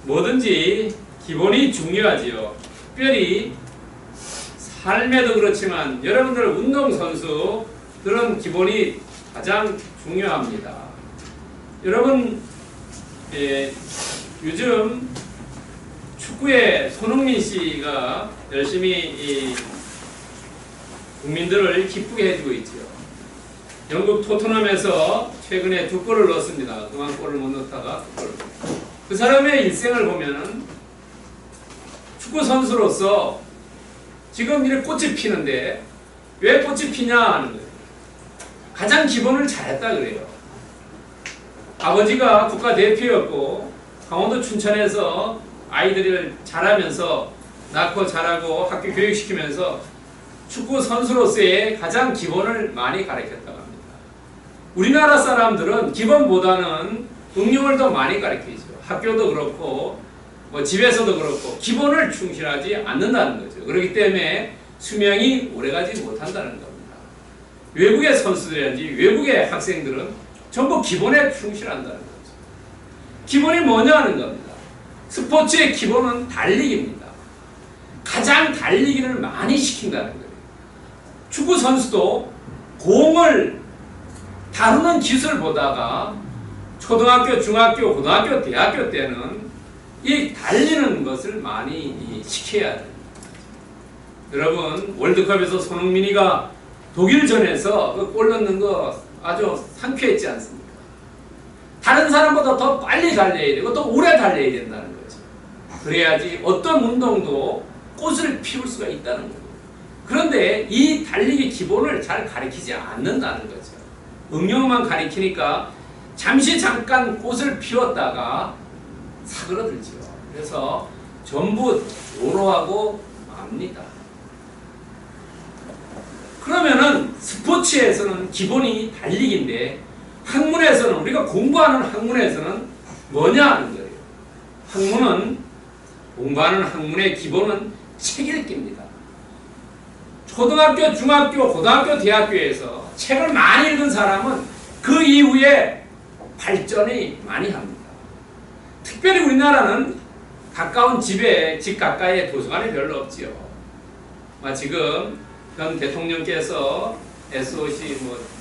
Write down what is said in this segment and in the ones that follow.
뭐든지 기본이 중요하지요. 특별히 삶에도 그렇지만 여러분들 운동선수들은 기본이 가장 중요합니다. 여러분, 요즘 축구의 손흥민 씨가 열심히 국민들을 기쁘게 해주고 있죠. 영국 토트넘에서 최근에 2골을 넣었습니다. 그만 골을 못 넣다가 2골을. 그 사람의 일생을 보면은 축구 선수로서 지금 이렇게 꽃이 피는데 왜 꽃이 피냐 하는 거예요. 가장 기본을 잘했다 그래요. 아버지가 국가대표였고 강원도 춘천에서 아이들을 자라면서 낳고 자라고 학교 교육시키면서 축구 선수로서의 가장 기본을 많이 가르쳤다고 합니다. 우리나라 사람들은 기본보다는 응용을 더 많이 가르치죠. 학교도 그렇고 뭐 집에서도 그렇고 기본을 충실하지 않는다는 거죠. 그렇기 때문에 수명이 오래가지 못한다는 겁니다. 외국의 선수들이라든지 외국의 학생들은 전부 기본에 충실한다는 거죠. 기본이 뭐냐는 겁니다. 스포츠의 기본은 달리기입니다. 가장 달리기를 많이 시킨다는 거예요. 축구 선수도 공을 다루는 기술을 보다가 초등학교, 중학교, 고등학교, 대학교 때는 이 달리는 것을 많이 시켜야 됩니다. 여러분, 월드컵에서 손흥민이가 독일전에서 그 골 넣는 거 아주 상쾌했지 않습니까? 다른 사람보다 더 빨리 달려야 되고 또 오래 달려야 된다는 거죠. 그래야지 어떤 운동도 꽃을 피울 수가 있다는 거예요. 그런데 이 달리기 기본을 잘 가르치지 않는다는 거죠. 응용만 가르치니까 잠깐 꽃을 피웠다가 사그러들죠. 그래서 전부 도로하고 맙니다. 그러면은 스포츠에서는 기본이 달리기인데 학문에서는 우리가 공부하는 학문에서는 뭐냐 하는 거예요. 학문은 공부하는 학문의 기본은 책 읽기입니다. 초등학교, 중학교, 고등학교, 대학교에서 책을 많이 읽은 사람은 그 이후에 발전이 많이 합니다. 특별히 우리나라는 가까운 집에, 집 가까이에 도서관이 별로 없지요. 지금 현 대통령께서 SOC,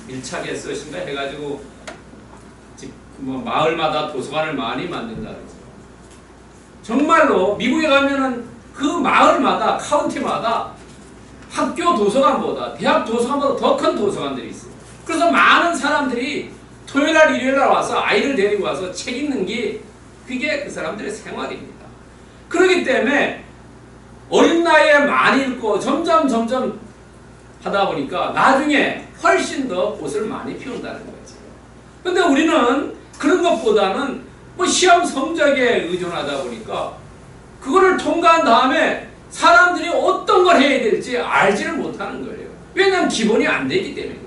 밀착 SOC인가 해가지고 마을마다 도서관을 많이 만든다 그러죠. 정말로 미국에 가면은 그 마을마다, 카운티마다 학교 도서관보다, 대학 도서관보다 더 큰 도서관들이 있어요. 그래서 많은 사람들이 토요일날, 일요일날 와서 아이를 데리고 와서 책 읽는 게 그게 그 사람들의 생활입니다. 그렇기 때문에 어린 나이에 많이 읽고 점점 하다 보니까 나중에 훨씬 더 꽃을 많이 피운다는 거죠. 근데 우리는 그런 것보다는 시험 성적에 의존하다 보니까 그거를 통과한 다음에 사람들이 어떤 걸 해야 될지 알지를 못하는 거예요. 왜냐하면 기본이 안 되기 때문에.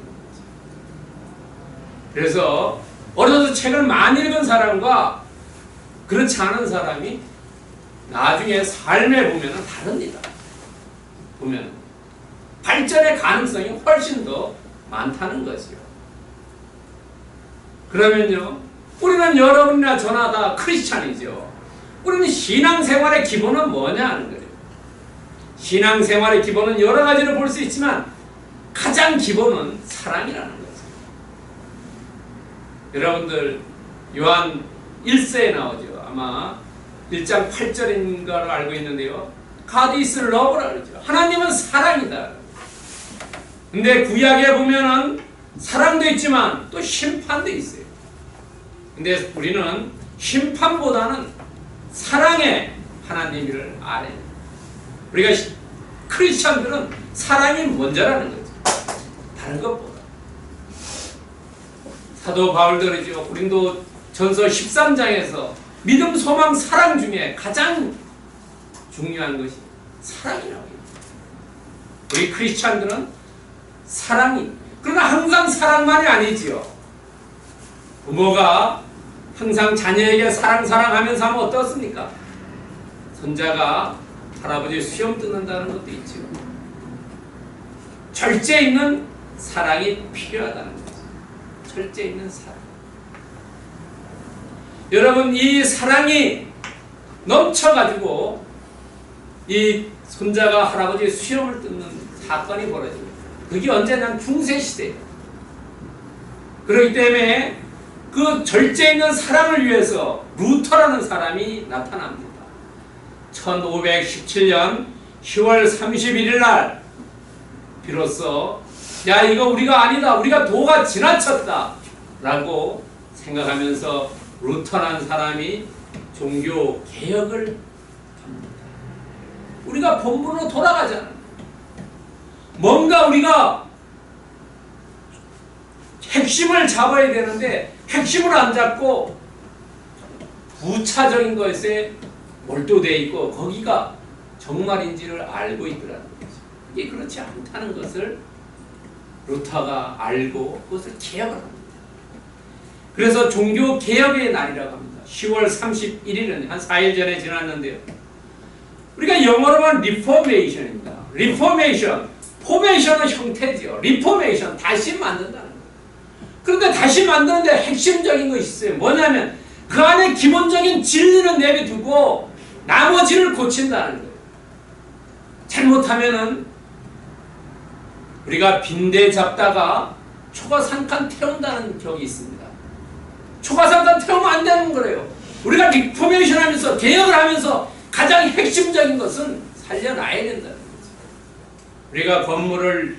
그래서 어려서 책을 많이 읽은 사람과 그렇지 않은 사람이 나중에 삶에 보면 다릅니다. 보면 발전의 가능성이 훨씬 더 많다는 거죠. 그러면요, 우리는 여러분이나 저나 다 크리스찬이죠. 우리는 신앙생활의 기본은 뭐냐 하는 거예요. 신앙생활의 기본은 여러 가지를 볼 수 있지만 가장 기본은 사랑이라는 거죠. 여러분들 요한 1세에 나오죠. 아마 1장 8절인가를 알고 있는데요. God is love라 그러죠. 하나님은 사랑이다. 근데 구약에 보면은 사랑도 있지만 또 심판도 있어요. 근데 우리는 심판보다는 사랑의 하나님을 알아요. 우리가 크리스찬들은 사랑이 먼저라는 거죠. 다른 것보다. 사도 바울도 그러죠. 고린도 전서 13장에서 믿음, 소망, 사랑 중에 가장 중요한 것이 사랑이라고 해요. 우리 크리스찬들은 사랑이, 그러나 항상 사랑만이 아니지요. 부모가 항상 자녀에게 사랑하면서 하면 어떻습니까? 손자가 할아버지 수염 뜯는다는 것도 있죠. 절제 있는 사랑이 필요하다는 거죠. 절제 있는 사랑. 여러분, 이 사랑이 넘쳐가지고 이 손자가 할아버지의 수염을 뜯는 사건이 벌어집니다. 그게 언제냐면 중세시대예요. 그렇기 때문에 그 절제 있는 사람을 위해서 루터라는 사람이 나타납니다. 1517년 10월 31일 날 비로소 야 이거 우리가 아니다. 우리가 도가 지나쳤다 라고 생각하면서 루터라는 사람이 종교 개혁을 합니다. 우리가 본분으로 돌아가잖아. 뭔가 우리가 핵심을 잡아야 되는데 핵심을 안 잡고 부차적인 것에 몰두되어 있고 거기가 정말인지를 알고 있더라는 거죠. 이게 그렇지 않다는 것을 루터가 알고 그것을 개혁을 합니다. 그래서 종교개혁의 날이라고 합니다. 10월 31일은 한 4일 전에 지났는데요. 우리가 영어로 하면 리포메이션입니다. 리포메이션, 포메이션은 형태지요. 리포메이션, 다시 만든다는 거예요. 그런데 다시 만드는데 핵심적인 것이 있어요. 뭐냐면 그 안에 기본적인 진리는 내비두고 나머지를 고친다는 거예요. 잘못하면은 우리가 빈대 잡다가 초가삼간 태운다는 격이 있습니다. 초가삼간 태우면 안 되는 거예요. 우리가 리포메이션 하면서 개혁을 하면서 가장 핵심적인 것은 살려놔야 된다는 거죠. 우리가 건물을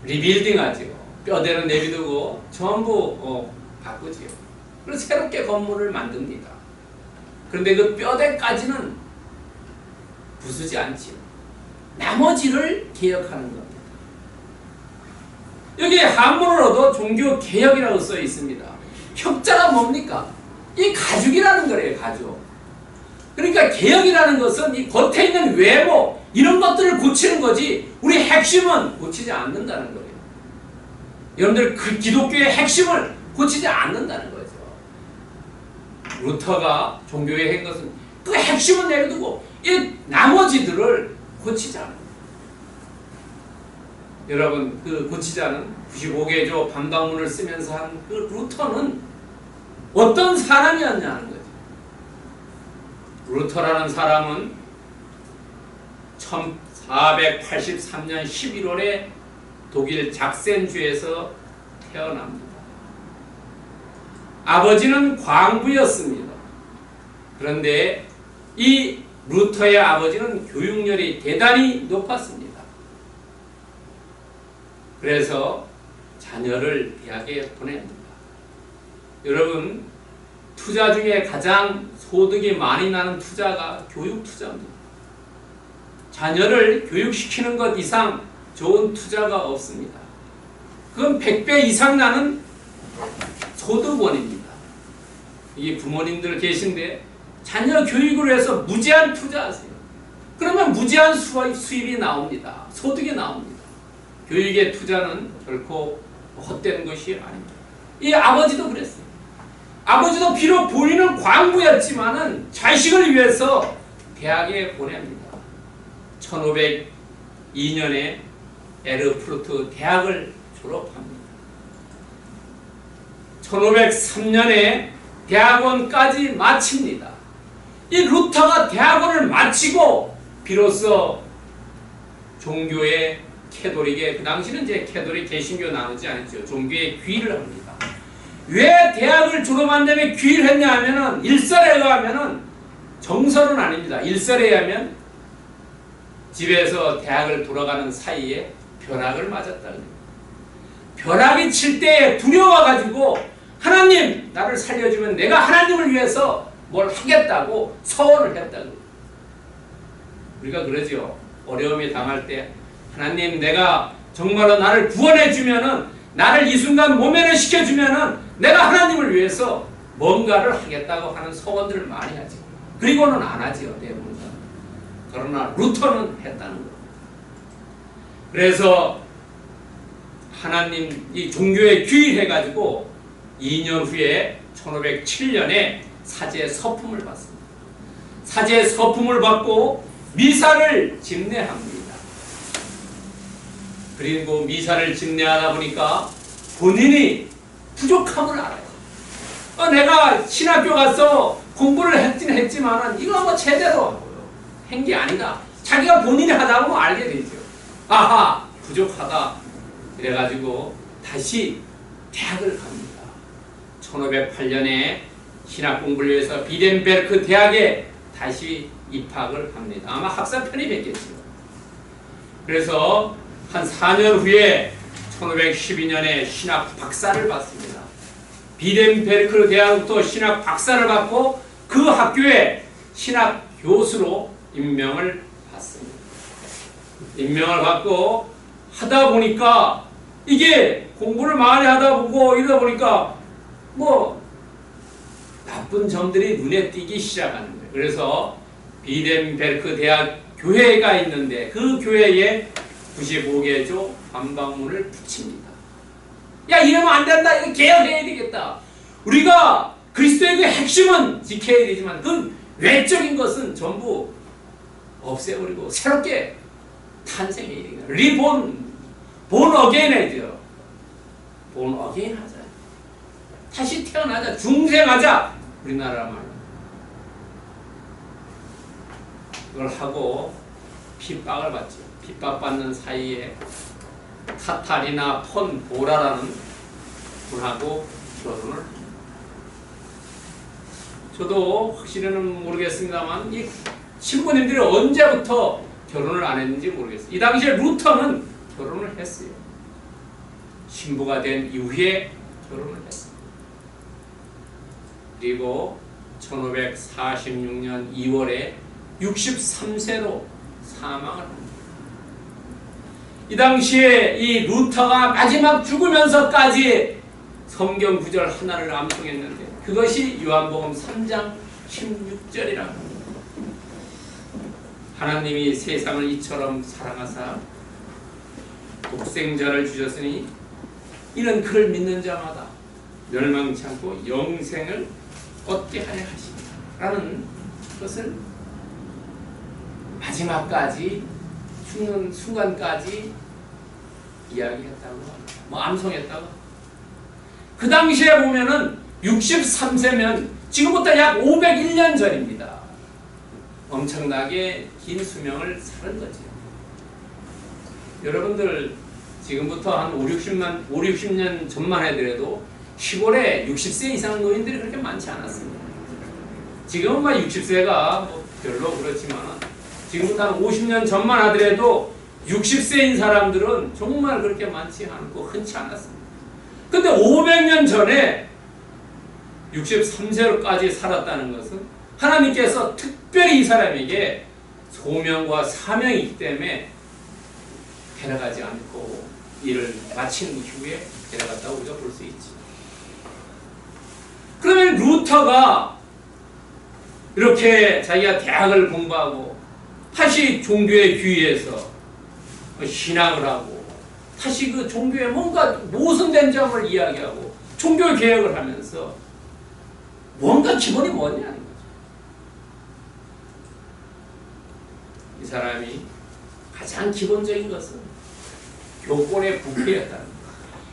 리빌딩 하죠. 뼈대는 내비두고 전부 바꾸지요. 그래서 새롭게 건물을 만듭니다. 그런데 그 뼈대까지는 부수지 않지요. 나머지를 개혁하는 겁니다. 여기 한문으로도 종교개혁이라고 써 있습니다. 혁자가 뭡니까? 이 가죽이라는 거래요. 가죽. 그러니까 개혁이라는 것은 이 겉에 있는 외모 이런 것들을 고치는 거지 우리 핵심은 고치지 않는다는 거예요. 여러분들 그 기독교의 핵심을 고치지 않는다는 거죠. 루터가 종교에 한 것은 그 핵심은 내려두고 이 나머지들을 고치자. 여러분 그 고치자는 95개조 반박문을 쓰면서 한 그 루터는 어떤 사람이었냐는 거죠. 루터라는 사람은 1483년 11월에 독일 작센주에서 태어납니다. 아버지는 광부였습니다. 그런데 이 루터의 아버지는 교육열이 대단히 높았습니다. 그래서 자녀를 대학에 보냅니다. 여러분 투자 중에 가장 소득이 많이 나는 투자가 교육 투자입니다. 자녀를 교육시키는 것 이상 좋은 투자가 없습니다. 그건 100배 이상 나는 소득원입니다. 이게 부모님들 계신데 자녀 교육을 위해서 무제한 투자하세요. 그러면 무제한 수입이 나옵니다. 소득이 나옵니다. 교육의 투자는 결코 헛되는 것이 아닙니다. 이 아버지도 그랬어요. 아버지도 비록 본인은 광부였지만은 자식을 위해서 대학에 보냅니다. 1502년에 에르푸르트 대학을 졸업합니다. 1503년에 대학원까지 마칩니다. 이 루터가 대학원을 마치고 비로소 종교의 캐톨릭의 그 당시는 이제 캐톨릭 개신교 나누지 않았죠. 종교에 귀의를 합니다. 왜 대학을 졸업한 다음에 귀의를 했냐 하면은 일설에 의하면은 정설은 아닙니다. 일설에 의하면 집에서 대학을 돌아가는 사이에 벼락을 맞았다. 벼락이 칠 때에 두려워가지고 하나님 나를 살려주면 내가 하나님을 위해서 뭘 하겠다고 서원을 했다고. 우리가 그러죠. 어려움이 당할 때 하나님 내가 정말로 나를 구원해 주면은 나를 이 순간 모면을 시켜주면은 내가 하나님을 위해서 뭔가를 하겠다고 하는 소원들을 많이 하죠. 그리고는 안 하죠. 대부분. 그러나 루터는 했다는 거예요. 그래서 하나님 이 종교에 귀의해가지고 2년 후에 1507년에 사제 서품을 받습니다. 사제 서품을 받고 미사를 집례합니다. 그리고 미사를 집례하다 보니까 본인이 부족함을 알아요. 내가 신학교 가서 공부를 했지만은 이거 뭐 제대로 한 게 아니다. 자기가 본인이 하다 보면 알게 되죠. 아하, 부족하다. 이래가지고 다시 대학을 갑니다. 1508년에 신학 공부를 위해서 비덴베르크 대학에 다시 입학을 합니다. 아마 학사 편입했겠죠. 그래서 한 4년 후에 1512년에 신학 박사를 받습니다. 비덴베르크 대학부터 신학 박사를 받고 그 학교에 신학 교수로 임명을 받습니다. 임명을 받고 하다 보니까 이게 공부를 많이 하다 보고 이러다 보니까 뭐 나쁜 점들이 눈에 띄기 시작하는 거예요. 그래서 비덴베르크 대학 교회가 있는데 그 교회에 95개조 반박문을 붙입니다. 야, 이러면 안 된다. 이거 개혁해야 되겠다. 우리가 그리스도의 그 핵심은 지켜야 되지만 그 외적인 것은 전부 없애버리고 새롭게 탄생해야 되겠다. 본 어게인이죠. 본 어게인 하자. 다시 태어나자. 중생하자. 우리나라 말로. 그걸 하고 핍박을 받죠. 핍박받는 사이에 타타리나 폰 보라라는 분하고 결혼을 합니다. 저도 확실히는 모르겠습니다만 이 신부님들이 언제부터 결혼을 안 했는지 모르겠어요. 이 당시에 루터는 결혼을 했어요. 신부가 된 이후에 결혼을 했어요. 그리고 1546년 2월에 63세로 사망을 합니다. 이 당시에 이 루터가 마지막 죽으면서까지 성경 구절 하나를 암송했는데 그것이 요한복음 3장 16절이라고 합니다. 하나님이 세상을 이처럼 사랑하사 독생자를 주셨으니 이는 그를 믿는 자마다 멸망치 않고 영생을 얻게 하려 하십니다. 라는 것을 마지막까지 죽는 순간까지 이야기했다고 합니다. 뭐 암송했다고. 그 당시에 보면은 63세면 지금부터 약 501년 전입니다. 엄청나게 긴 수명을 사는 거죠. 여러분들 지금부터 한 50년 전만 해더라도 시골에 60세 이상 노인들이 그렇게 많지 않았습니다. 지금은 막 60세가 뭐 별로 그렇지만 지금부터 한 50년 전만 하더라도 60세인 사람들은 정말 그렇게 많지 않고 흔치 않았습니다. 근데 500년 전에 63세로까지 살았다는 것은 하나님께서 특별히 이 사람에게 소명과 사명이 있기 때문에 데려가지 않고 일을 마친 이후에 데려갔다고 우리가 볼 수 있지. 그러면 루터가 이렇게 자기가 대학을 공부하고 다시 종교에 귀의해서 신앙을 하고 다시 그 종교에 뭔가 모순된 점을 이야기하고 종교 개혁을 하면서 뭔가 기본이 뭐냐는 거죠. 이 사람이 가장 기본적인 것은 교권의 부패였다는 거예요.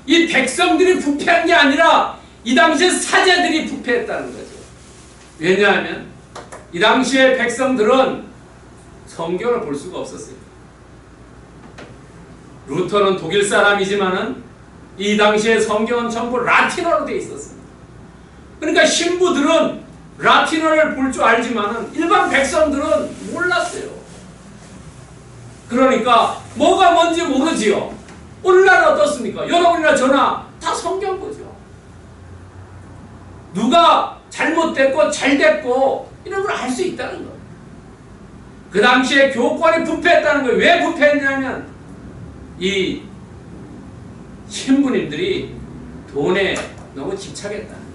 이 백성들이 부패한 게 아니라 이 당시에 사제들이 부패했다는 거죠. 왜냐하면 이 당시의 백성들은 성경을 볼 수가 없었어요. 루터는 독일 사람이지만은 이 당시의 성경은 전부 라틴어로 되어 있었습니다. 그러니까 신부들은 라틴어를 볼 줄 알지만은 일반 백성들은 몰랐어요. 그러니까 뭐가 뭔지 모르지요. 오늘날은 어떻습니까? 여러분이나 저나 다 성경 보죠. 누가 잘못됐고 잘됐고 이런 걸 알 수 있다는 거예요. 그 당시에 교권이 부패했다는 거예요. 왜 부패했냐면 이 신부님들이 돈에 너무 집착했다는 거예요.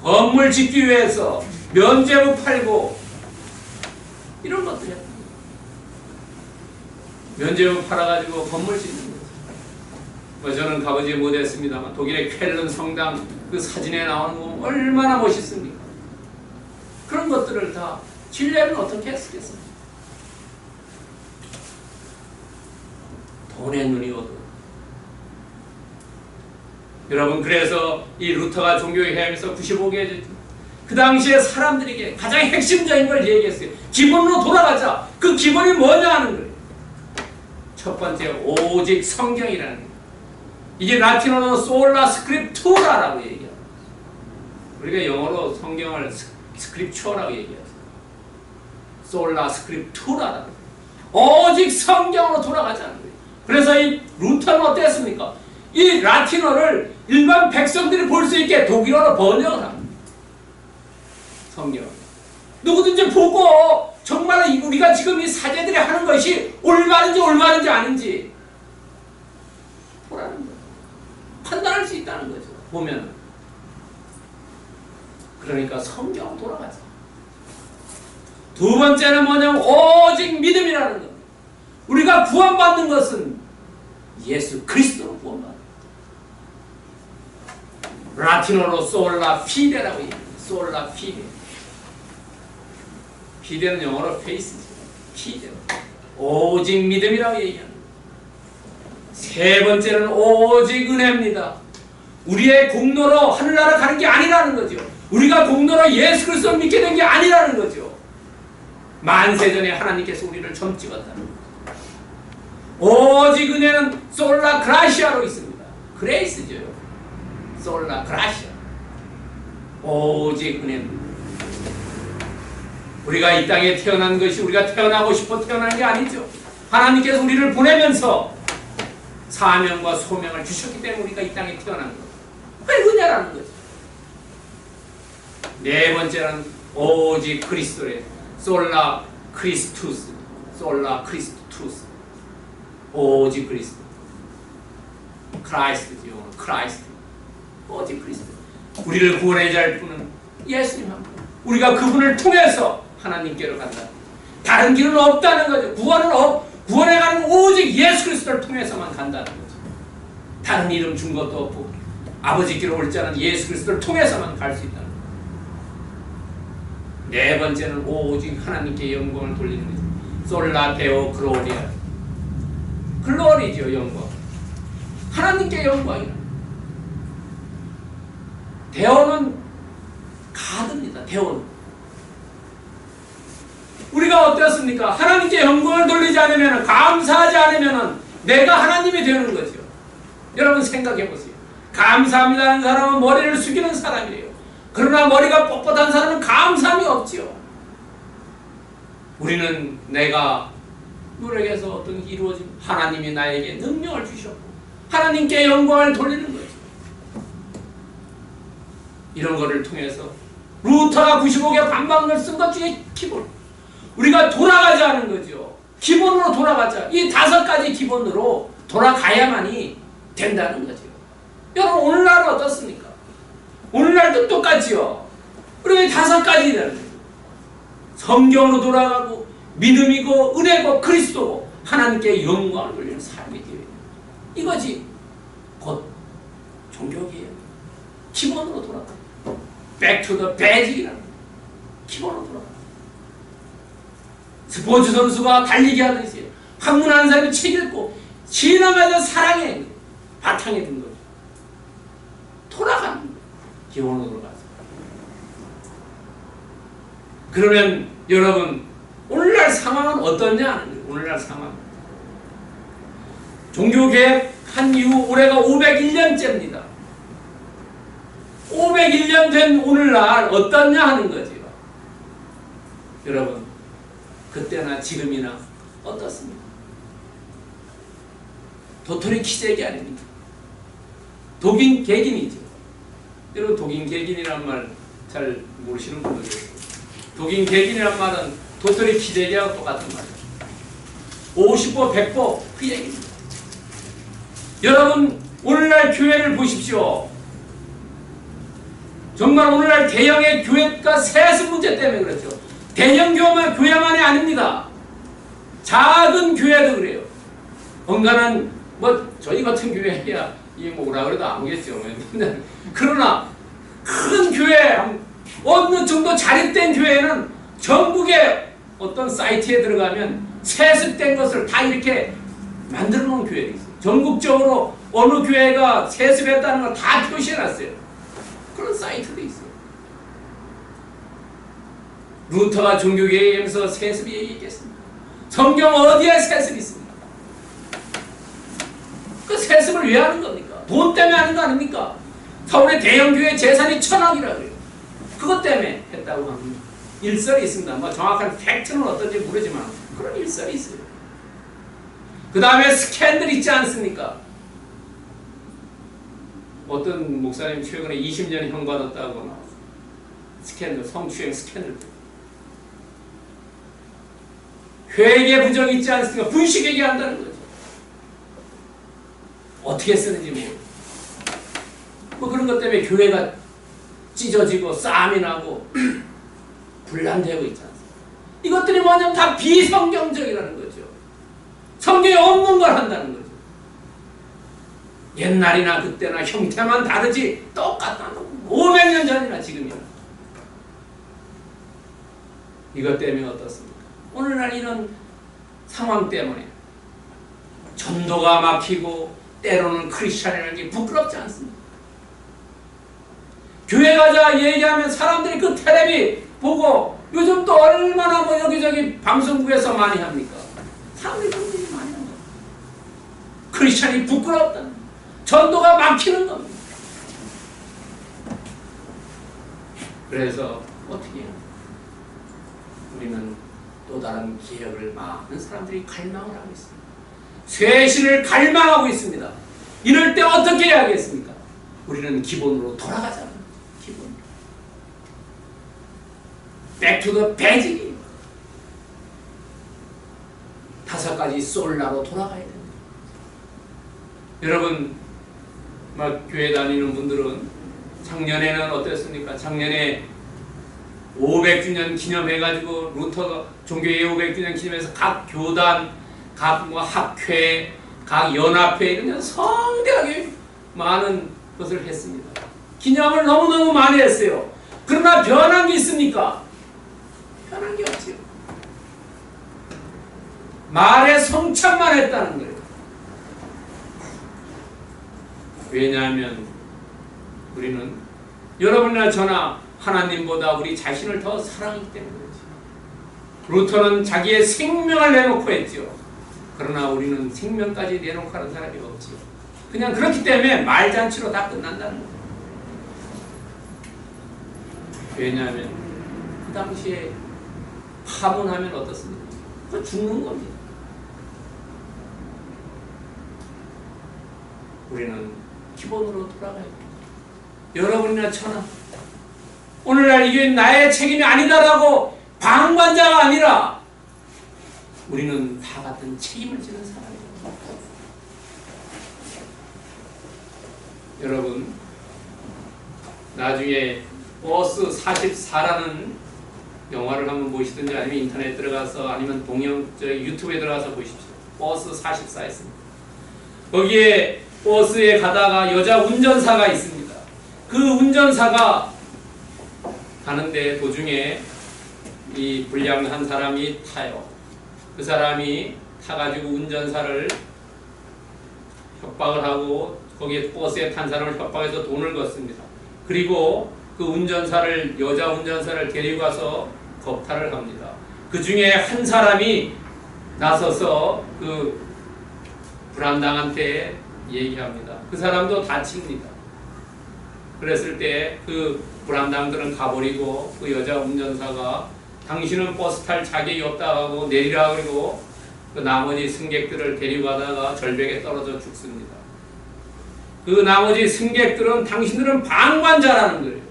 건물 짓기 위해서 면제부 팔고 이런 것들 했다. 면제부 팔아가지고 건물 짓는 거죠. 뭐 저는 가보지 못했습니다만 독일의 쾰른 성당 그 사진에 나오는 거 얼마나 멋있습니까? 그런 것들을 다 진리하면 어떻게 했겠습니까? 돈에 눈이 어두워. 여러분, 그래서 이 루터가 종교개혁하면서 95개 그 당시에 사람들에게 가장 핵심적인 걸 얘기했어요. 기본으로 돌아가자. 그 기본이 뭐냐 하는 거예요. 첫 번째, 오직 성경이라는 거예요. 이게 라틴어로 솔라 스크립투라라고 얘기해요. 우리가 영어로 성경을 스크립처라고 얘기해요. 솔라 스크립투라라고. 오직 성경으로 돌아가자는 거예요. 그래서 이 루터는 어땠습니까? 이 라틴어를 일반 백성들이 볼 수 있게 독일어로 번역을 합니다. 성경. 누구든지 보고 정말 우리가 지금 이 사제들이 하는 것이 올바른지 아닌지 보라는 거예요. 판단할 수 있다는 거죠. 보면. 그러니까 성경으로 돌아가자. 두 번째는 뭐냐면 오직 믿음이라는 것. 우리가 구원받는 것은 예수 그리스도로 구원받는 것. 라틴어로 솔라 피데라고 얘기해요. 솔라 피데. 피데는 영어로 페이스죠. 피데. 오직 믿음이라고 얘기하는 거예요. 세 번째는 오직 은혜입니다. 우리의 공로로 하늘나라 가는 게 아니라는 거죠. 우리가 공로로 예수 그리스도를 믿게 된 게 아니라는 거죠. 만세전에 하나님께서 우리를 점 찍었다는 거죠. 오직 은혜는 솔라 그라시아로 있습니다. 그레이스죠. 솔라 그라시아. 오직 은혜입니다. 우리가 이 땅에 태어난 것이 우리가 태어나고 싶어 태어난 게 아니죠. 하나님께서 우리를 보내면서 사명과 소명을 주셨기 때문에 우리가 이 땅에 태어난 것. 그게 은혜라는 거죠. 네 번째는 오직 그리스도의 솔라 크리스투스. 솔라 크리스투스. 오직 그리스도. 크라이스트죠. 크라이스트. 오직 그리스도. 우리를 구원해야 할 분은 예수님 한 분. 우리가 그분을 통해서 하나님께로 간다. 다른 길은 없다는 거죠. 구원해 가는 건 오직 예수 그리스도를 통해서만 간다는 거죠. 다른 이름 준 것도 없고 아버지께로 올 자는 예수 그리스도를 통해서만 갈 수 있다는 거죠. 네 번째는 오직 하나님께 영광을 돌리는 거죠. 솔라 데오 글로리아. 글로리죠. 영광. 하나님께 영광이라. 데오는 가드입니다. 데오는. 우리가 어떻습니까? 하나님께 영광을 돌리지 않으면, 감사하지 않으면 내가 하나님이 되는 거죠. 여러분 생각해 보세요. 감사합니다 하는 사람은 머리를 숙이는 사람이에요. 그러나 머리가 뻣뻣한 사람은 감사함이 없지요. 우리는 내가 노력해서 어떤 이루어진 하나님이 나에게 능력을 주셨고 하나님께 영광을 돌리는 거죠. 이런 거를 통해서 루터가 95개 반박을 쓴 것 중에 기본. 우리가 돌아가자는 거죠. 기본으로 돌아가자. 이 5가지 기본으로 돌아가야만이 된다는 거죠. 여러분 오늘날은 어떻습니까? 오늘날도 똑같지요. 우리 5가지라는 거죠. 성경으로 돌아가고 믿음이고 은혜고 그리스도고 하나님께 영광을 돌리는 삶이 되어야 돼요. 이거지 곧 종교기예요. 기본으로 돌아가. Back to the basic이라는 거예요. 기본으로 돌아가. 스포츠 선수가 달리기 하듯이 학문하는 사람이 책 읽고 신앙하자 사랑의 바탕에 든 거죠. 돌아가는 거예요. 기본으로 돌아가서. 그러면 여러분 오늘날 상황은 어떠냐 하는 거예요. 오늘날 상황. 종교개혁 한 이후 올해가 501년째입니다. 501년 된 오늘날 어떠냐 하는 거죠. 여러분 그때나 지금이나 어떻습니까? 도토리 키재기 아닙니까? 독인 개긴이죠. 여러분 독인 개긴이란 말 잘 모르시는 분들 계세요. 독인 개긴이란 말은 도토리 키재기하고 똑같은 말이에요. 50보 100보 그 얘기입니다. 여러분 오늘날 교회를 보십시오. 정말 오늘날 대형의 교회가 세습 문제 때문에 그렇죠. 대형 교회만이 아닙니다. 작은 교회도 그래요. 언간한 저희 같은 교회야 이 뭐라 그래도 아무겠죠. 그러나 큰 교회 어느 정도 자립된 교회는 전국에 어떤 사이트에 들어가면 세습된 것을 다 이렇게 만들어 놓은 교회도 있어요. 전국적으로 어느 교회가 세습했다는 걸 다 표시해 놨어요. 그런 사이트도 있어요. 루터가 종교개혁 얘기하면서 세습 얘기했겠습니다. 성경 어디에 세습이 있습니까? 그 세습을 왜 하는 겁니까? 돈 때문에 하는 거 아닙니까? 서울의 대형교회 재산이 1000억이라고 그래요. 그것 때문에 했다고 합니다. 일설이 있습니다. 뭐 정확한 팩트는 어떤지 모르지만 그런 일설이 있어요. 그 다음에 스캔들 있지 않습니까? 어떤 목사님 최근에 20년 형 받았다고 나왔어요. 스캔들, 성추행 스캔들. 회계 부정 있지 않습니까? 분식 회계한다는 거죠. 어떻게 쓰는지 모르겠어요. 뭐 그런 것 때문에 교회가 찢어지고 싸움이 나고 분란되고 있지 않습니까? 이것들이 뭐냐면 다 비성경적이라는 거죠. 성경에 없는 걸 한다는 거죠. 옛날이나 그때나 형태만 다르지 똑같다는 거. 500년 전이나 지금이나. 이것 때문에 어떻습니까? 오늘날 이런 상황 때문에 전도가 막히고 때로는 크리스찬이라는 게 부끄럽지 않습니까? 교회 가자 얘기하면 사람들이 그 텔레비 보고 요즘 또 얼마나 뭐 여기저기 방송국에서 많이 합니까? 사람들이 그런 얘기 많이 합니다. 크리스찬이 부끄럽다는 거예요. 전도가 막히는 겁니다. 그래서 어떻게 해요? 우리는 또 다른 기억을 많은 사람들이 갈망을 하고 있습니다. 쇄신을 갈망하고 있습니다. 이럴 때 어떻게 해야겠습니까? 우리는 기본으로 돌아가자는 거죠. 기본. Back to the basic. 5가지 솔라로 돌아가야 됩니다. 여러분, 막 교회 다니는 분들은 작년에는 어땠습니까? 작년에 500주년 기념해가지고 루터 종교의 500주년 기념해서 각 교단, 각 뭐 학회, 각 연합회 이런 성대하게 많은 것을 했습니다. 기념을 너무너무 많이 했어요. 그러나 변한 게 있습니까? 변한 게 없지요. 말의 성찬만 했다는 거예요. 왜냐하면 우리는 여러분이나 저나 하나님보다 우리 자신을 더 사랑하기 때문이죠. 루터는 자기의 생명을 내놓고 했죠. 그러나 우리는 생명까지 내놓고 하는 사람이 없죠. 그냥 그렇기 때문에 말잔치로 다 끝난다는 거예요. 왜냐하면 그 당시에 파문하면 어떻습니까? 그거 죽는 겁니다. 우리는 기본으로 돌아가야 됩니다. 여러분이나 저나 오늘날 이게 나의 책임이 아니다라고 방관자가 아니라 우리는 다 같은 책임을 지는 사람이에요. 여러분, 나중에 버스 44라는 영화를 한번 보시든지 아니면 인터넷 들어가서 아니면 유튜브에 들어가서 보십시오. 버스 44 있습니다. 거기에 버스에 가다가 여자 운전사가 있습니다. 그 운전사가 가는데 도중에 이 불량한 사람이 타요. 그 사람이 타가지고 운전사를 협박을 하고 거기에 버스에 탄 사람을 협박해서 돈을 걷습니다. 그리고 그 운전사를 여자 운전사를 데리고 가서 겁탈을 합니다. 그 중에 한 사람이 나서서 그 불안당한테 얘기합니다. 그 사람도 다칩니다. 그랬을 때 그 불안당들은 가버리고 그 여자 운전사가 당신은 버스 탈 자격이 없다 하고 내리라 그리고 그 나머지 승객들을 데리고 가다가 절벽에 떨어져 죽습니다. 그 나머지 승객들은 당신들은 방관자라는 거예요.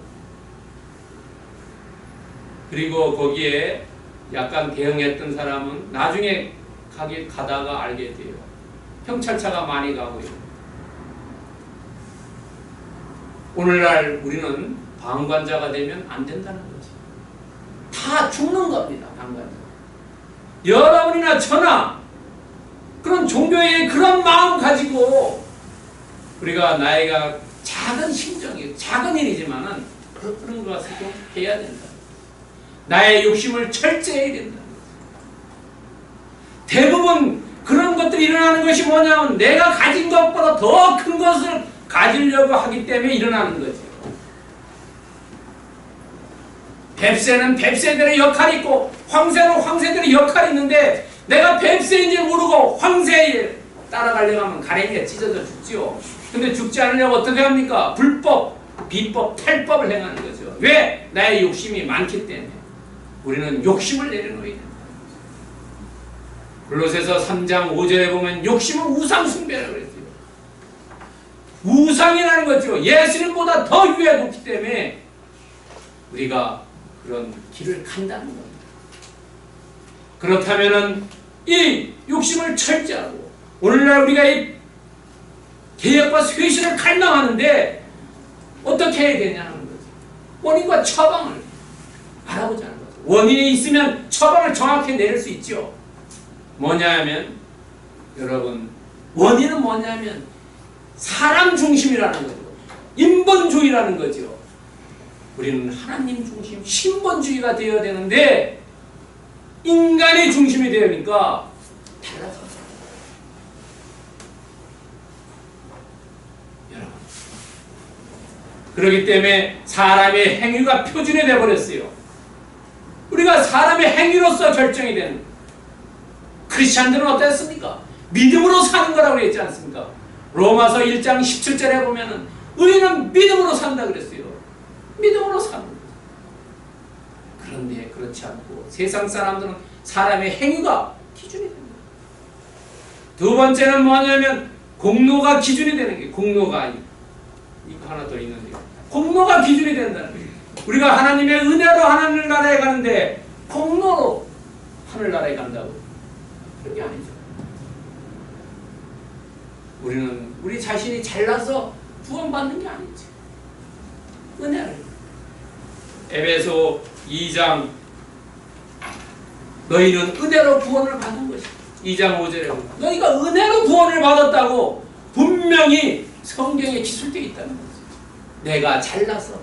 그리고 거기에 약간 대응했던 사람은 나중에 가다가 알게 돼요. 경찰차가 많이 가고요. 오늘날 우리는 방관자가 되면 안 된다는 거지. 다 죽는 겁니다. 방관자. 여러분이나 저나 그런 종교의 그런 마음 가지고 우리가 나이가 작은 심정이 작은 일이지만은 그런 것을 좀 해야 된다. 나의 욕심을 철저해야 된다. 대부분 그런 것들이 일어나는 것이 뭐냐면 내가 가진 것보다 더 큰 것을 가지려고 하기 때문에 일어나는 거죠. 뱁새는 뱁새들의 역할이 있고 황새는 황새들의 역할이 있는데 내가 뱁새인지 모르고 황새에 따라가려고 하면 가랭이가 찢어져 죽지요. 근데 죽지 않으려고 어떻게 합니까? 불법, 비법, 탈법을 행하는 거죠. 왜? 나의 욕심이 많기 때문에. 우리는 욕심을 내려놓아야 된다. 골로새서 3장 5절에 보면 욕심은 우상 숭배라고 그랬어요. 우상이라는 거죠. 예수님보다 더 위에 높기 때문에 우리가 그런 길을 간다는 겁니다. 그렇다면은 이 욕심을 철저하고 오늘날 우리가 이 개혁과 쇄신을 갈망하는데 어떻게 해야 되냐는 거죠. 원인과 처방을 알아보자는 거죠. 원인이 있으면 처방을 정확히 내릴 수 있죠. 뭐냐면 여러분 원인은 뭐냐면 사람 중심이라는 거죠. 인본주의라는 거죠. 우리는 하나님 중심, 신본주의가 되어야 되는데 인간의 중심이 되니까 달라졌어요. 여러분, 그렇기 때문에 사람의 행위가 표준이 되어버렸어요. 우리가 사람의 행위로서 결정이 되는 크리스찬들은 어땠습니까? 믿음으로 사는 거라고 했지 않습니까? 로마서 1장 17절에 보면은 의인은 믿음으로 산다 그랬어요. 믿음으로 사는 거예요. 그런데 그렇지 않고 세상 사람들은 사람의 행위가 기준이 됩니다. 두 번째는 뭐냐면 공로가 기준이 되는 게 공로가 이거 하나 더 있는데요. 공로가 기준이 된다는 거예요. 우리가 하나님의 은혜로 하늘나라에 가는데 공로로 하늘나라에 간다고? 그게 아니죠. 우리는 우리 자신이 잘나서 구원받는 게 아니지. 은혜를. 에베소 2장 너희는 은혜로 구원을 받은 것이다. 2장 5절에 보면 너희가 은혜로 구원을 받았다고 분명히 성경에 기술되어 있다는 거지. 내가 잘나서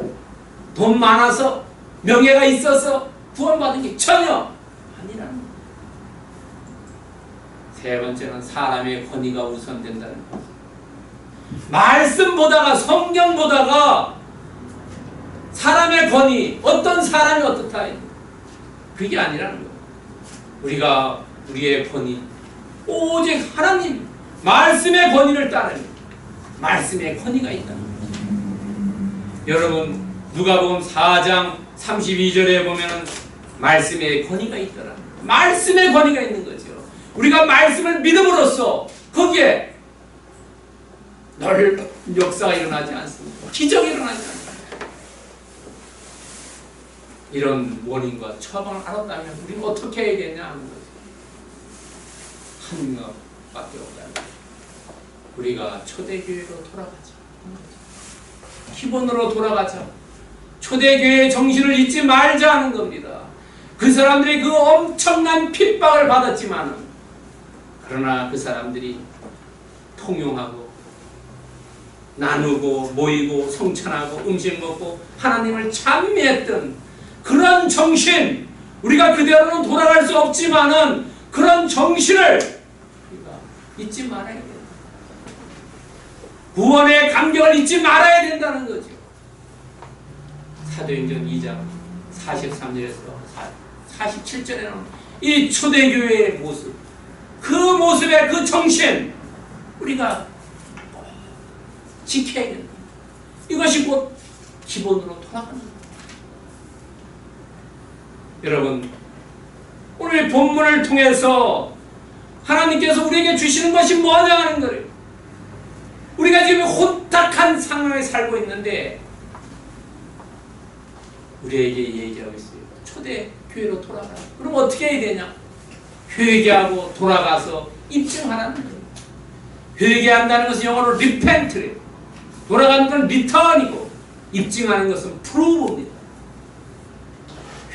돈 많아서 명예가 있어서 구원받은 게 전혀 아니라는 거지. 세 번째는 사람의 권위가 우선된다는 거지. 말씀 보다가 성경 보다가 사람의 권위, 어떤 사람이 어떻다 그게 아니라는 거예요. 우리가 우리의 권위 오직 하나님 말씀의 권위를 따르는 말씀의 권위가 있다는 거예요. 여러분 누가복음 4장 32절에 보면은 말씀의 권위가 있더라. 말씀의 권위가 있는 거죠. 우리가 말씀을 믿음으로써 거기에 늘 역사가 일어나지 않습니다. 기적이 일어나지 않습니다. 이런 원인과 처방을 알았다면 우리는 어떻게 해야 되냐 하는 거죠. 한 것밖에 없다. 우리가 초대교회로 돌아가자. 기본으로 돌아가자. 초대교회의 정신을 잊지 말자 하는 겁니다. 그 사람들이 그 엄청난 핍박을 받았지만 그러나 그 사람들이 통용하고 나누고 모이고 성찬하고 음식 먹고 하나님을 찬미했던 그런 정신, 우리가 그대로는 돌아갈 수 없지만은 그런 정신을 우리가 잊지 말아야 된다. 구원의 감격을 잊지 말아야 된다는 거죠. 사도행전 2장 43절에서 47절에는 이 초대교회의 모습, 그 모습의 그 정신 우리가 지켜야 된다. 이것이 곧 기본으로 돌아가는 거예요. 여러분 오늘 본문을 통해서 하나님께서 우리에게 주시는 것이 뭐냐 하는 거예요. 우리가 지금 혼탁한 상황에 살고 있는데 우리에게 얘기하고 있어요. 초대교회로 돌아가라. 그럼 어떻게 해야 되냐? 회개하고 돌아가서 입증하라는 거예요. 회개한다는 것은 영어로 repent래요. 돌아가는 건 return이고 입증하는 것은 prove입니다.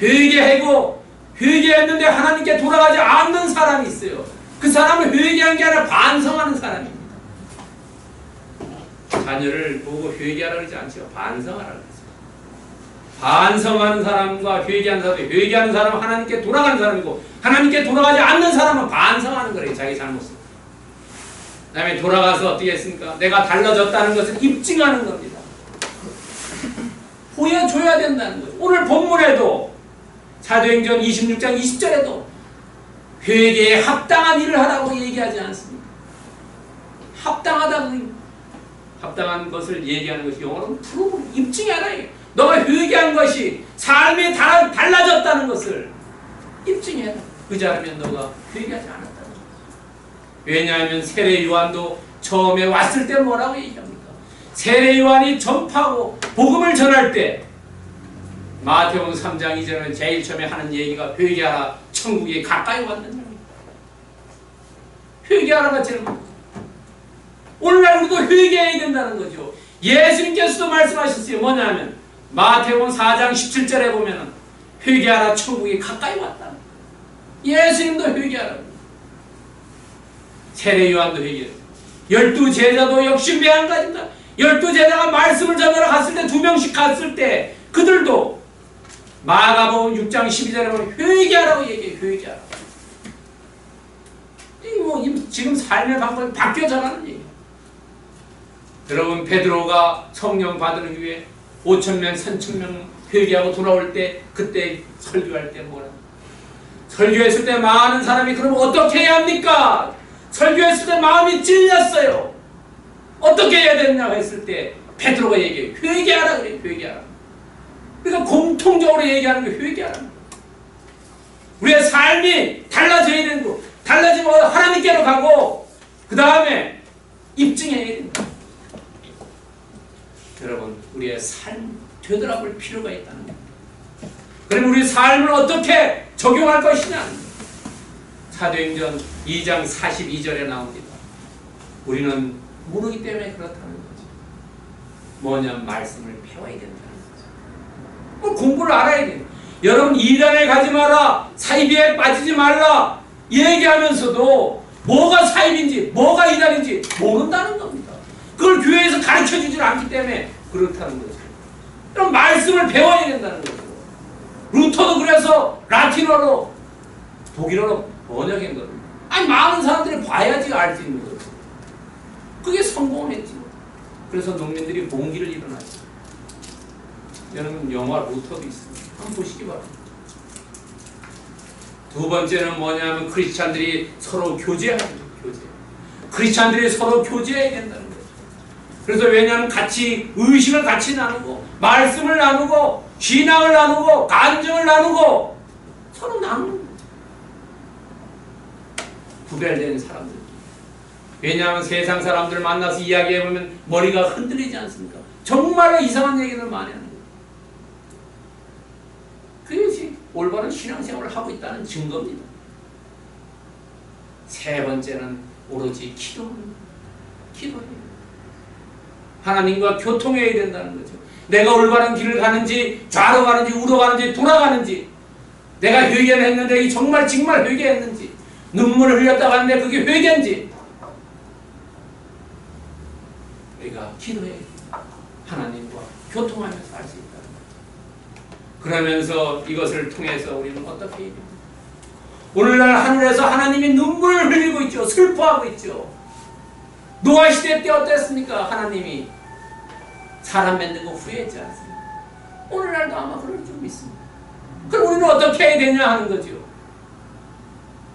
회개하고 회개했는데 하나님께 돌아가지 않는 사람이 있어요. 그 사람은 회개한 게 아니라 반성하는 사람입니다. 자녀를 보고 회개하라고 그러지 않죠. 반성하라고 그러죠. 반성하는 사람과 회개하는 사람이, 회개하는 사람은 하나님께 돌아가는 사람이고 하나님께 돌아가지 않는 사람은 반성하는 거래요. 자기 잘못을. 그 다음에 돌아가서 어떻게 했습니까? 내가 달라졌다는 것을 입증하는 겁니다. 보여줘야 된다는 거예요. 오늘 본문에도 사도행전 26장 20절에도 회개에 합당한 일을 하라고 얘기하지 않습니까? 합당한 것을 얘기하는 것이 영어로는 프로브, 입증해라. 너가 회개한 것이 삶이 달라졌다는 것을 입증해라. 그지 않으면 너가 회개하지 않았다는 거죠. 왜냐하면 세례 요한도 처음에 왔을 때 뭐라고 얘기합니까? 세례 요한이 전파하고 복음을 전할 때 마태복음 3장 이전에 제일 처음에 하는 얘기가 회개하라, 천국이 가까이 왔느냐. 회개하라가 제일 많아요. 오늘날 우리도 회개해야 된다는 거죠. 예수님께서도 말씀하셨어요. 뭐냐면 마태복음 4장 17절에 보면은 회개하라, 천국이 가까이 왔다. 예수님도 회개하라고. 세례 요한도 회개했어요. 12제자도 역시 매한가지입니다. 12제자가 말씀을 전하러 갔을 때 2명씩 갔을 때 그들도 마가복음 6장 12절에 보면 회개하라고 얘기해요. 회개하라고. 지금 삶의 방법이 바뀌어져가는 얘기예요. 여러분, 베드로가 성령 받은 후에 5,000명, 3,000명 회개하고 돌아올 때 그때 설교할 때 뭐라? 설교했을 때 많은 사람이 그럼 어떻게 해야 합니까? 설교했을 때 마음이 찔렸어요. 어떻게 해야 되느냐고 했을 때 베드로가 얘기해요. 회개하라 그래요. 회개하라. 그러니까 공통적으로 얘기하는 게 회개하라. 우리의 삶이 달라져야 되는 거. 달라지면 하나님께로 가고 그 다음에 입증해야 됩니다. 여러분, 우리의 삶 되돌아볼 필요가 있다는 겁니다. 그럼 우리 삶을 어떻게 적용할 것이냐? 사도행전 2장 42절에 나옵니다. 우리는 모르기 때문에 그렇다는 거죠. 뭐냐? 말씀을 배워야 된다는 거죠. 공부를 알아야 돼요. 여러분, 이단에 가지 마라, 사이비에 빠지지 말라 얘기하면서도 뭐가 사입인지 뭐가 이단인지 모른다는 겁니다. 그걸 교회에서 가르쳐주질 않기 때문에 그렇다는 거죠. 그럼 말씀을 배워야 된다는 거죠. 루터도 그래서 라틴어로 독일어로 번역한 겁니다. 아니, 많은 사람들이 봐야지 알 수 있는 거죠. 그게 성공을 했지. 그래서 농민들이 봉기를 일어났죠. 여러분, 영화 루터도 있습니다. 한번 보시기 바랍니다. 두 번째는 뭐냐면 크리스찬들이 서로 교제하는 거죠. 교제. 크리스찬들이 서로 교제해야 된다는 거죠. 그래서 왜냐하면 같이 의식을 같이 나누고 말씀을 나누고 신앙을 나누고 간증을 나누고 서로 나누는 거죠. 구별된 사람들. 왜냐하면 세상 사람들 만나서 이야기해보면 머리가 흔들리지 않습니까? 정말로 이상한 얘기를 많이 하는 거예요. 그것이 올바른 신앙생활을 하고 있다는 증거입니다. 세 번째는 오로지 기도입니다. 기도입니다. 하나님과 교통해야 된다는 거죠. 내가 올바른 길을 가는지 좌로 가는지 우로 가는지 돌아가는지 내가 회개를 했는데 이 정말 회개했는지 눈물을 흘렸다고 하는데 그게 회개인지 우리가 기도해 하나님과 교통하면서 알 수 있다. 그러면서 이것을 통해서 우리는 어떻게 해야 됩니까? 오늘날 하늘에서 하나님이 눈물을 흘리고 있죠. 슬퍼하고 있죠. 노아 시대 때 어땠습니까? 하나님이 사람 만든 거 후회했지 않습니까? 오늘날도 아마 그럴 줄 믿습니다. 그럼 우리는 어떻게 해야 되냐 하는 거죠.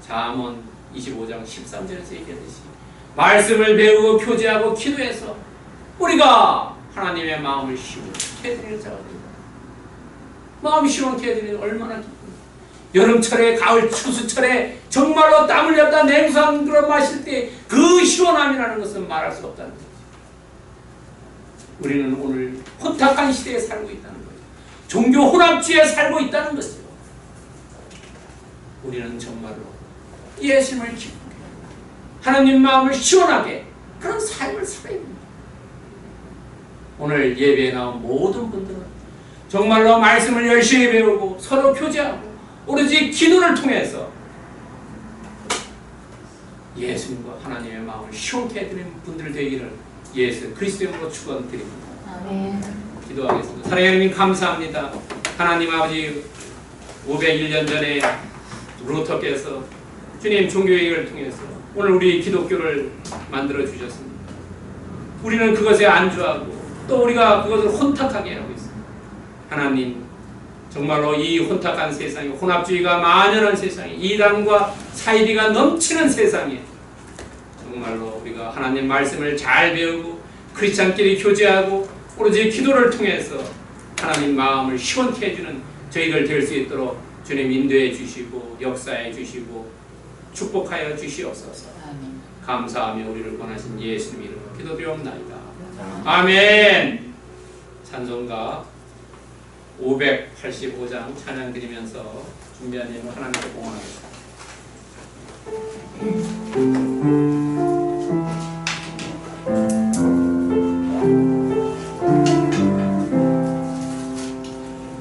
잠언 25장 13절에서 얘기하듯이 말씀을 배우고 교제하고 기도해서 우리가 하나님의 마음을 시원케 해드리는 자가 됩니다. 마음이 시원케 해드리는 얼마나 기쁩니까? 여름철에 가을 추수철에 정말로 땀 흘렸다 냉수한 그런 마실 때 그 시원함이라는 것은 말할 수 없다는 거죠. 우리는 오늘 혼탁한 시대에 살고 있다는 거죠. 종교 혼합주의에 살고 있다는 거죠. 우리는 정말로 예수님을 기쁘게 하나님 마음을 시원하게 그런 삶을 살아야 됩니다. 오늘 예배에 나온 모든 분들은 정말로 말씀을 열심히 배우고 서로 교제하고 오로지 기도를 통해서 예수님과 하나님의 마음을 시원케 해드리는 분들 되기를 예수 그리스도 이름으로 축원드립니다. 아멘. 기도하겠습니다. 사랑하는 하나님 감사합니다. 하나님 아버지 501년 전에 루터께서 주님 종교개혁을 통해서 오늘 우리 기독교를 만들어 주셨습니다. 우리는 그것에 안주하고 또 우리가 그것을 혼탁하게 하고 있습니다. 하나님 정말로 이 혼탁한 세상에, 혼합주의가 만연한 세상에, 이단과 사이비가 넘치는 세상에 정말로 우리가 하나님 말씀을 잘 배우고 크리스찬끼리 교제하고 오로지 기도를 통해서 하나님 마음을 시원케 해주는 저희들 될 수 있도록 주님 인도해 주시고 역사해 주시고 축복하여 주시옵소서. 감사하며 우리를 권하신 예수님 이름으로 기도드리옵나이다. 아멘. 찬송가 585장 찬양 드리면서 준비한 예물 하나님께 공헌하겠습니다.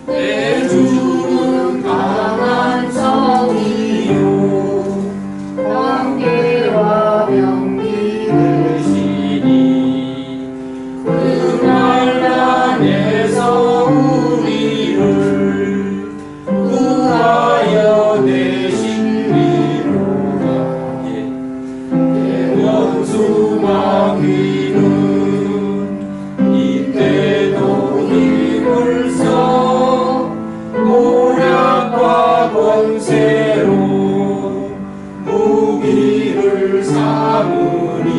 내 주는 강한 성이요 관계와 명기를 시니 그 난간에서 우리를 구하여 내신 위로가 내 원수 마귀는 이때도 힘을 써 모략과 권세로 무기를 삼으니